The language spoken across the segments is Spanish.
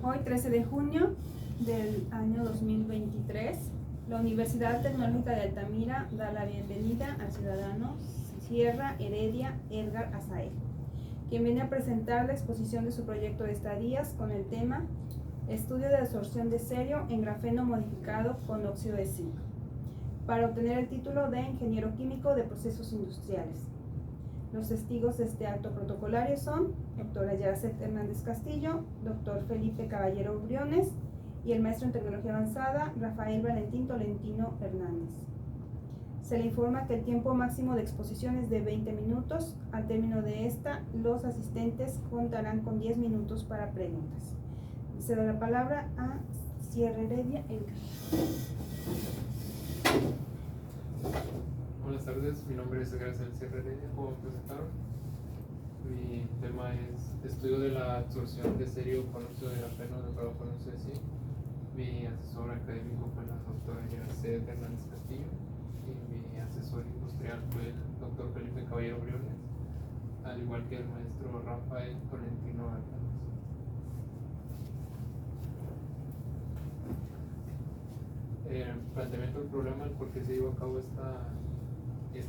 Hoy, 13 de junio del año 2023, la Universidad Tecnológica de Altamira da la bienvenida al ciudadano Sierra Heredia Edgar Azael, quien viene a presentar la exposición de su proyecto de estadías con el tema Estudio de absorción de cerio en grafeno modificado con óxido de zinc, para obtener el título de Ingeniero Químico de Procesos Industriales. Los testigos de este acto protocolario son doctora Yaracet Hernández Castillo, doctor Felipe Caballero Briones y el maestro en Tecnología Avanzada Rafael Valentín Tolentino Hernández. Se le informa que el tiempo máximo de exposición es de 20 minutos. Al término de esta, los asistentes contarán con 10 minutos para preguntas. Cedo la palabra a Sierra Heredia Edgar. Buenas tardes, mi nombre es Edgar Sierra Heredia, como me presentaron. Mi tema es estudio de la absorción de cerio con óxido de grafeno mejorado con óxido de zinc. Mi asesor académico fue la doctora Yaracet Hernández Castillo y mi asesor industrial fue el doctor Felipe Caballero Briones, al igual que el maestro Rafael Tolentino Hernández. El planteamiento del problema, el por qué se llevó a cabo esta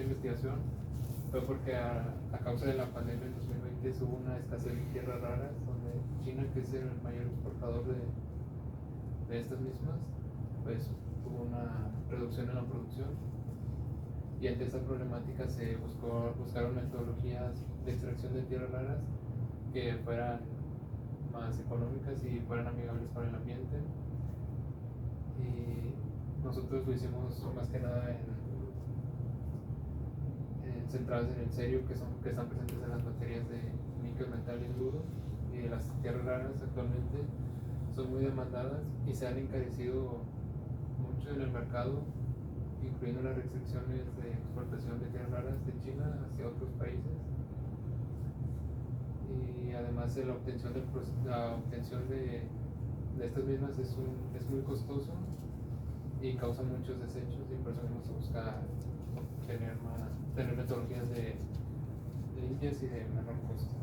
investigación, fue porque a causa de la pandemia en 2020 hubo una escasez de tierras raras, donde China, que es el mayor exportador de estas mismas, pues tuvo una reducción en la producción, y ante esta problemática se buscaron metodologías de extracción de tierras raras que fueran más económicas y fueran amigables para el ambiente. Y nosotros lo hicimos más que nada centrados en el cerio, que están presentes en las baterías de níquel, metal y hidruro, y las tierras raras actualmente son muy demandadas y se han encarecido mucho en el mercado, incluyendo las restricciones de exportación de tierras raras de China hacia otros países, y además la obtención de estas mismas es muy costoso y causa muchos desechos, y por eso se busca tener metodologías limpias y de menor costo.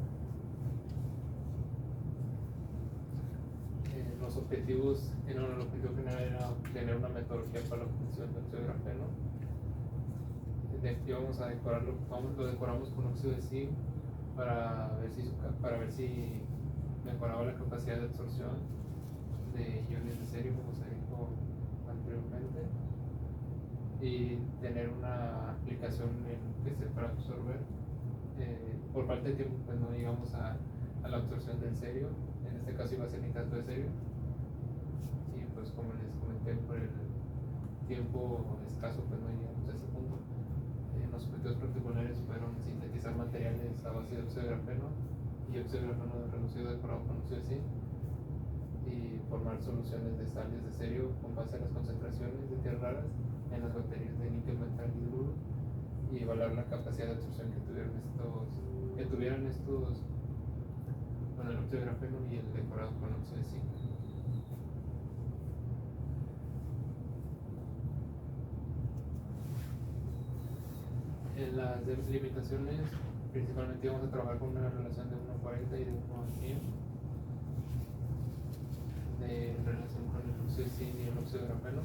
El objetivo general era obtener una metodología para la obtención de óxido de grafeno. Lo decoramos con óxido de zinc para ver si mejoraba la capacidad de absorción de iones de cerio, como se dijo anteriormente, y tener una aplicación que se pueda absorber. Por parte de tiempo, pues no llegamos a la absorción del cerio. En este caso iba a ser nitrato de cerio, y pues como les comenté, por el tiempo escaso, pues no llegamos a ese punto. Los objetivos particulares fueron sintetizar materiales a base de óxido de grafeno y óxido de grafeno reducido decorado con óxido de zinc, y formar soluciones de sales de cerio con base a las concentraciones de tierras raras en las baterías de níquel, metal y hidruro, y evaluar la capacidad de absorción que tuvieran estos con el óxido de grafeno y el decorado con óxido de zinc. En las limitaciones, principalmente vamos a trabajar con una relación de 1:40 y de 1:100 de relación con el óxido de zinc y el óxido de grafeno.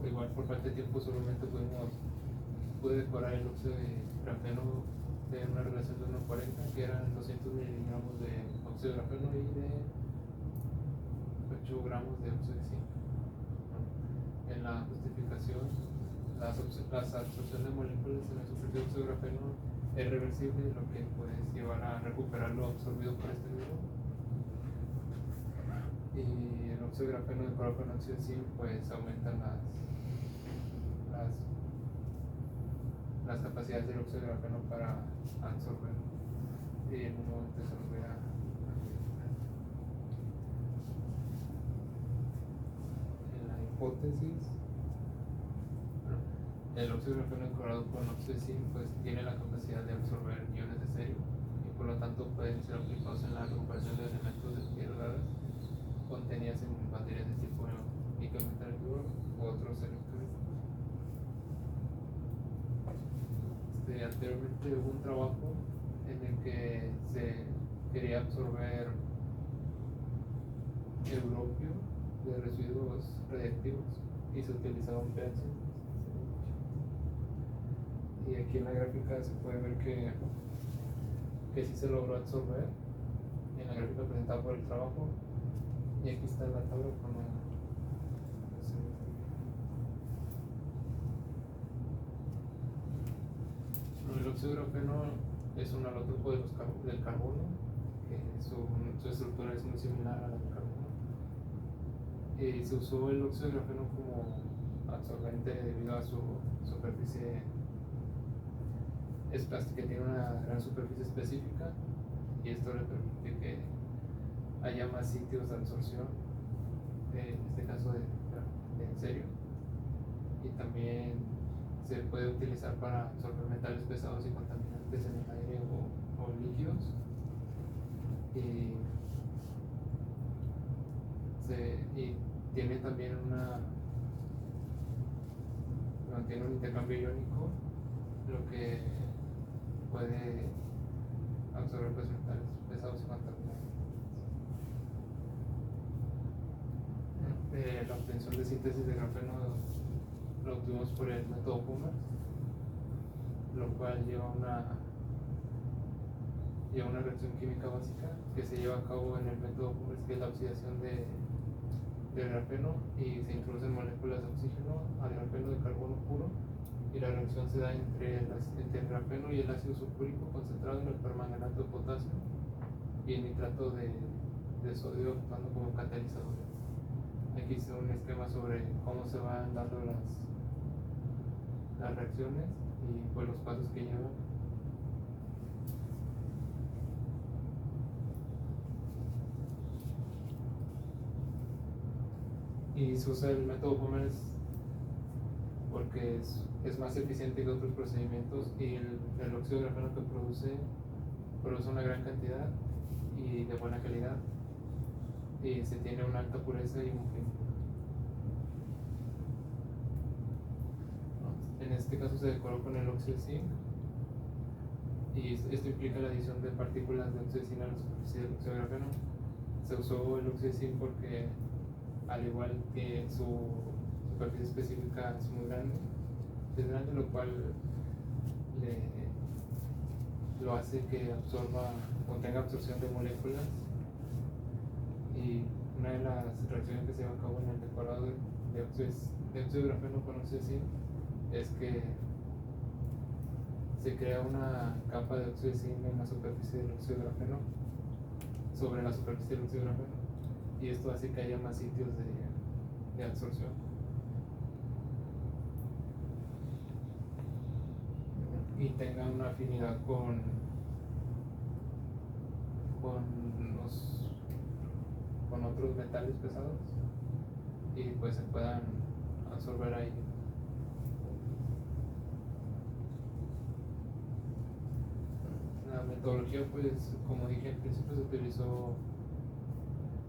Igual por falta de tiempo solamente pude decorar el óxido de grafeno de una relación de 1:40, que eran 200 miligramos de óxido de grafeno y de 8 gramos de óxido de zinc. En la justificación, la absorción de moléculas en el superficie de óxido de grafeno es reversible, lo que puede llevar a recuperar lo absorbido por este mismo. Y el óxido de grafeno decorado con óxido de zinc, pues aumentan las capacidades del óxido de grafeno para absorber, y en un momento se los voy a en la hipótesis. El óxido de grafeno decorado con óxido de zinc pues tiene la capacidad de absorber iones de cerio, y por lo tanto pueden ser aplicados en la recuperación de elementos de tierras raras contenidas en baterías de tipo níquel, metal y hidruro u otros electrolitos. Anteriormente hubo un trabajo en el que se quería absorber europio de residuos radiactivos y se utilizaba un pH. Y aquí en la gráfica se puede ver que sí se logró absorber en la gráfica presentada por el trabajo, y aquí está la tabla con el óxido de grafeno es un alótropo del carbono, que su estructura es muy similar a la del carbono. Se usó el óxido de grafeno como absorbente debido a su superficie que tiene una gran superficie específica, y esto le permite que haya más sitios de absorción, en este caso de en serio, y también se puede utilizar para absorber metales pesados y contaminantes en el aire o líquidos, y tiene también mantiene un intercambio iónico, lo que puede absorber pues, metales pesados y contaminantes. La obtención de síntesis de grafeno lo obtuvimos por el método Pumer, lo cual lleva una reacción química básica que se lleva a cabo en el método Pumer, que es la oxidación de grafeno, y se introducen moléculas de oxígeno al grafeno de carbono puro, y la reacción se da entre el grafeno y el ácido sulfúrico concentrado en el permanganato de potasio y el nitrato de sodio actuando como catalizador. Aquí hice un esquema sobre cómo se van dando las reacciones y pues los pasos que llevan. Y se usa el método Pumer porque es más eficiente que otros procedimientos, y el óxido de grafeno que produce una gran cantidad y de buena calidad, y se tiene una alta pureza y homogénea. En este caso se decoró con el óxido de zinc, y esto implica la adición de partículas de óxido de zinc a la superficie del óxido de grafeno. Se usó el óxido de zinc porque, al igual que su superficie específica es muy grande, lo cual lo hace que absorba o tenga absorción de moléculas, y una de las reacciones que se lleva a cabo en el decorado de óxido de grafeno con óxido de zinc es que se crea una capa de óxido de zinc en la superficie del óxido de grafeno sobre la superficie del óxido de grafeno, y esto hace que haya más sitios de absorción. Y tenga una afinidad con otros metales pesados, y pues se puedan absorber ahí. La metodología, pues como dije al principio, se utilizó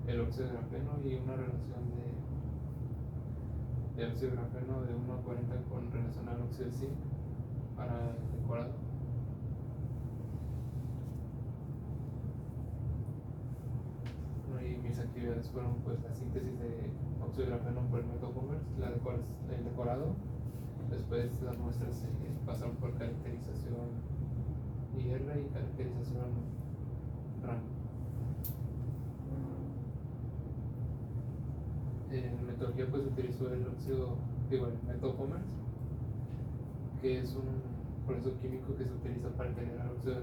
el óxido de grafeno y una relación de óxido de grafeno de 1:40 con relación al óxido de zinc para el decorado. Y mis actividades fueron pues la síntesis de óxido de grafeno por el método Pumer, el decorado. Después las muestras pasaron por caracterización IR y caracterización RAM. En metodología pues utilizó el método Pumer, que es un proceso químico que se utiliza para generar óxido de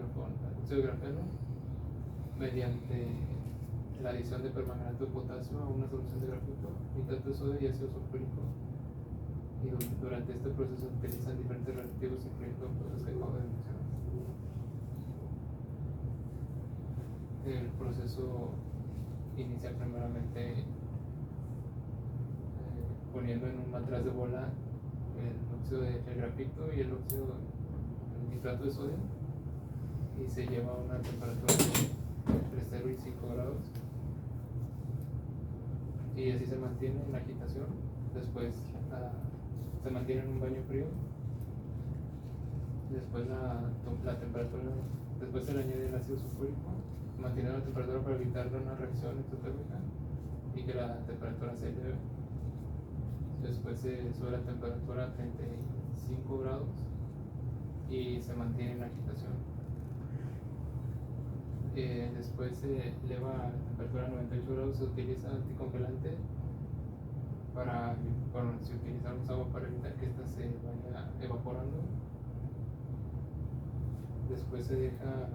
grafeno mediante la adición de permanganato de potasio a una solución de grafito, nitrato de sodio y ácido sulfúrico. Y durante este proceso se utilizan diferentes reactivos, incluyendo los que acabo de mencionar. El proceso inicia primeramente poniendo en un matraz de bola el óxido de grafito y el nitrato de sodio, y se lleva a una temperatura entre 0 y 5 grados, y así se mantiene en la agitación. Después se mantiene en un baño frío. Después la temperatura, después se le añade el ácido sulfúrico, mantiene la temperatura para evitar una reacción exotérmica, y que la temperatura se eleve. Después se sube la temperatura a 35 grados y se mantiene en agitación. Después se eleva a la temperatura a 98 grados, se utiliza anticongelante para, bueno, si utilizamos agua para evitar que ésta se vaya evaporando. Después se deja,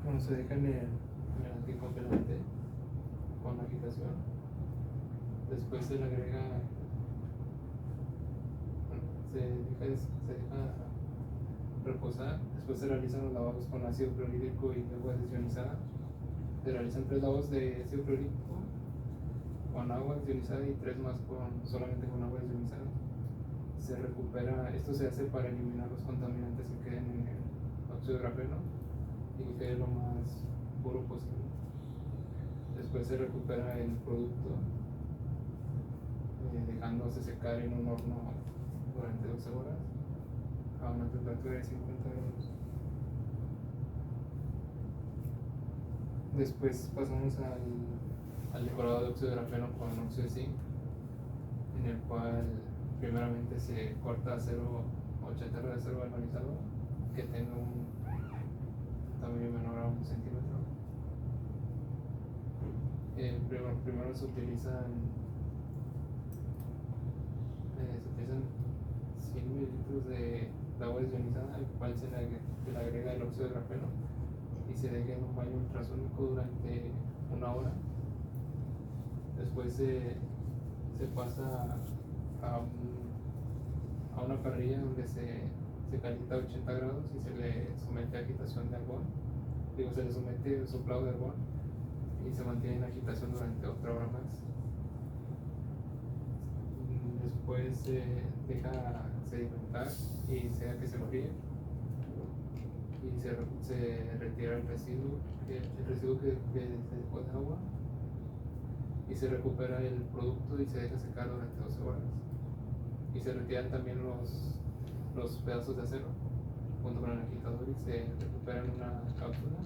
bueno, se deja en el anticongelante con agitación. Después se le agrega, bueno, se deja reposar. Después se realizan los lavados con ácido clorhídrico y agua desionizada. Se realizan 3 lavados de ácido clorhídrico con agua desionizada y 3 más solamente con agua desionizada. Se recupera, esto se hace para eliminar los contaminantes que queden en el óxido de grafeno y que quede lo más puro posible. Después se recupera el producto dejándose secar en un horno durante 12 horas a una temperatura de 50 grados. Después pasamos al decorado de óxido de grafeno con óxido de zinc, en el cual primeramente se corta acero 80 de acero galvanizado que tenga un tamaño menor a 1 centímetro. Primero se utilizan 100 mililitros de agua desionizada, al cual se le agrega el óxido de grafeno y se deja en un baño ultrasónico durante 1 hora. Después se pasa a una parrilla donde se calienta a 80 grados y se le somete a agitación de argón. Se le somete soplado de argón y se mantiene en agitación durante otra hora más. Después se deja sedimentar y se deja que se enfríe y se retira el residuo que se dejó de agua y se recupera el producto y se deja secar durante 12 horas y se retiran también los pedazos de acero junto con el agitador y se recuperan en una cápsula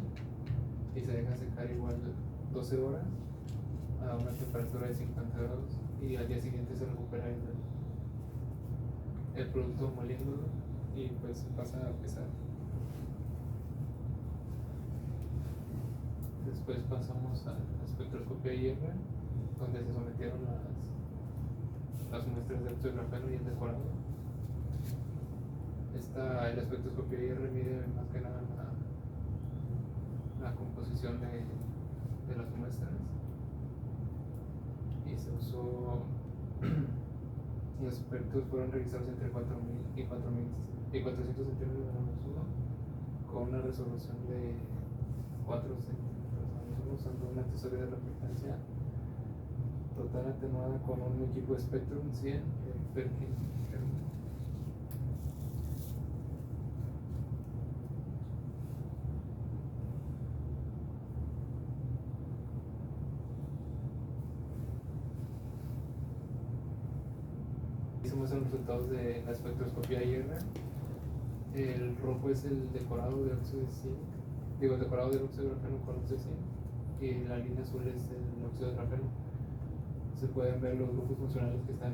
y se deja secar igual 12 horas a una temperatura de 50 grados y al día siguiente se recupera el producto moliéndolo y pues se pasa a pesar. Después pasamos a la espectroscopia IR, donde se sometieron las muestras de óxido de grafeno y el decorado. La espectroscopia IR mide más que nada la composición de las muestras y se usó. Los espectros fueron revisados entre 4.000 y 400 centímetros de luz con una resolución de 4 centímetros usando una tesorería de reflectancia total atenuada con un equipo de Spectrum 100 Perkin. Hicimos los resultados de la espectroscopía IR. El rojo es el decorado de óxido de zinc, el decorado del óxido de grafeno con óxido de zinc, y la línea azul es el óxido de grafeno. Se pueden ver los grupos funcionales que están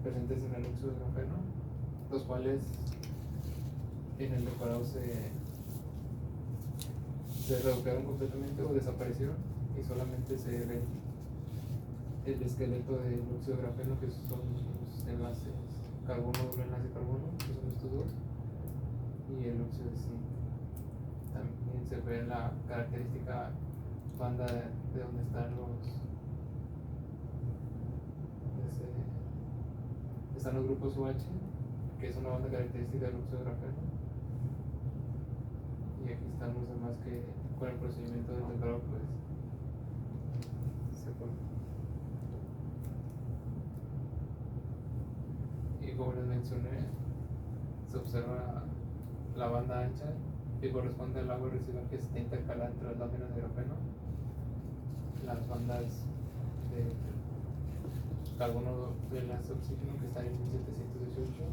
presentes en el óxido de grafeno, los cuales en el decorado se redujeron completamente o desaparecieron y solamente se ve el esqueleto del óxido de grafeno, que son los enlaces carbono, doble enlace carbono, que son estos dos, y el óxido de zinc. También se ve la característica banda de donde están están los grupos UH, que es una banda característica del óxido de grafeno, y aquí están los demás que con el procedimiento del decorado pues se forman. Y como les mencioné, se observa la banda ancha que corresponde al agua residual que está intercalada entre las láminas de grafeno. Las bandas de carbono de enlace oxígeno que están en 1718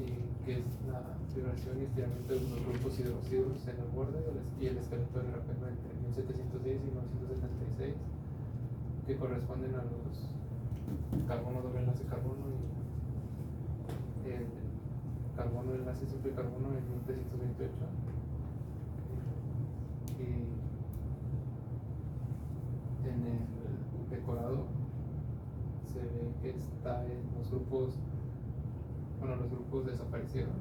y que es la vibración y estiramiento de los grupos hidroxilos en el borde y el esqueleto del grafeno entre 1710 y 1976, que corresponden a los carbono doble enlace carbono y el carbono enlace simple carbono en 1328. Y en el decorado se ve que está en los grupos, bueno, los grupos desaparecieron,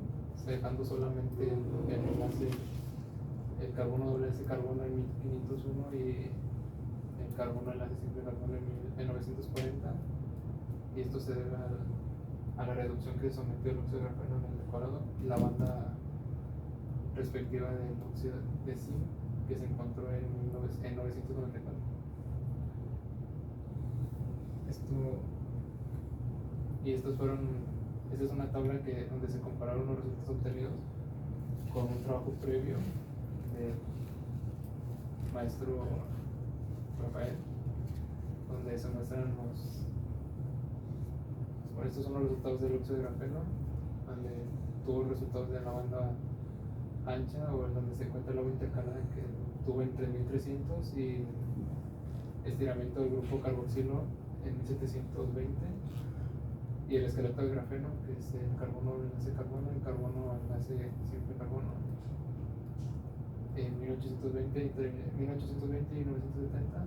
dejando solamente el enlace, el carbono doble enlace carbono en 1501 y el carbono enlace simple carbono en 940. Y esto se debe a la reducción que sometió el óxido de grafeno en el decorado y la banda respectiva del óxido de zinc que se encontró en 994. Esta es una tabla donde se compararon los resultados obtenidos con un trabajo previo del maestro Rafael, donde se muestran estos son los resultados del óxido de grafeno, donde tuvo resultados de la banda ancha o en donde se encuentra el agua intercalada que tuvo en 3300 y estiramiento del grupo carboxilo en 1720 y el esqueleto de grafeno que es el carbono enlace carbono y carbono enlace simple carbono en 1820 y 1970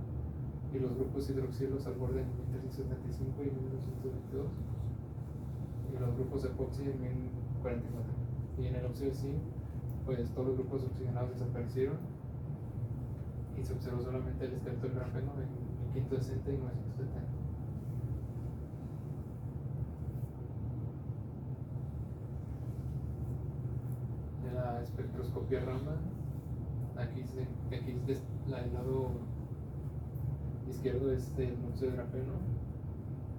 y los grupos hidroxilos al borde en 1375 y 1922 y los grupos epoxi en 1044 y en el óxido de zinc pues todos los grupos oxigenados desaparecieron y se observó solamente el esqueleto del grafeno en 1560 y 970. En la espectroscopía Raman, aquí el lado izquierdo es el óxido de grafeno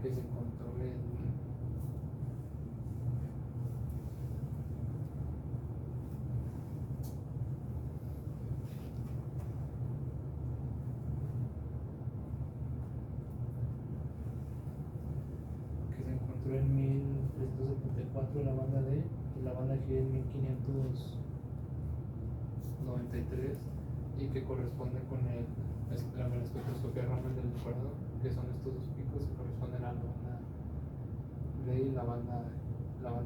que se encontró en 1374 la banda D y la banda G en 1593 y que corresponde con la espectroscopia Raman del decorado, que son estos dos picos que corresponden a la banda D y la banda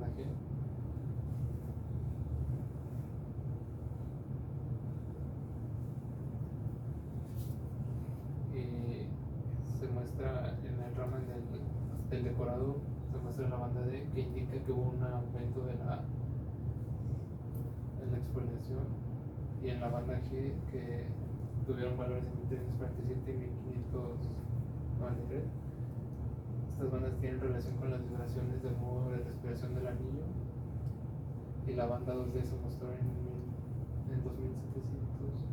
G. Y se muestra en el Raman del decorado, se muestra la banda D que indica que hubo un aumento de la exfoliación y en la banda G que tuvieron valores en 1347 y 1593. Estas bandas tienen relación con las vibraciones del modo de respiración del anillo y la banda 2D se mostró en 2700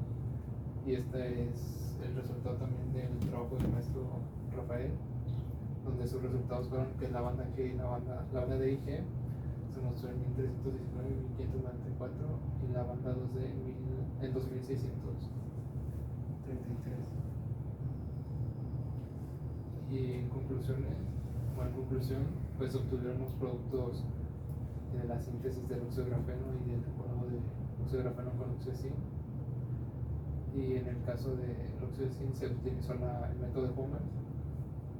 y este es el resultado también del trabajo del maestro Rafael, donde sus resultados fueron que la banda G y la banda D y G se mostró en 1319 y 1594 y la banda 2D en 2633. Y en conclusión, pues obtuvieron los productos de la síntesis del óxido de grafeno y del decorado de óxido de grafeno con óxido de zinc. Y en el caso del óxido de zinc se utilizó el método de Homer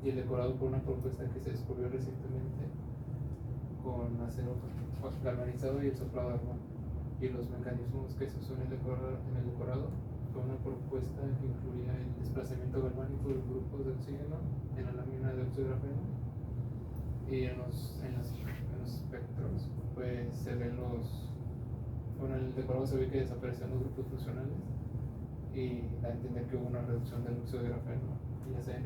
y el decorado por una propuesta que se descubrió recientemente con acero galvanizado y el soplado de argón. Y los mecanismos que se usó en el decorado fue una propuesta que incluía el desplazamiento galvánico de los grupos de oxígeno en la lámina de óxido de grafeno y en los espectros pues se ven en el decorado se ve que desaparecieron los grupos funcionales y da a entender que hubo una reducción del óxido de grafeno, ya sea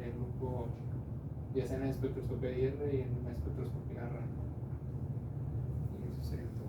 en la espectroscopia IR y en la espectroscopia RAN. Y eso sería todo.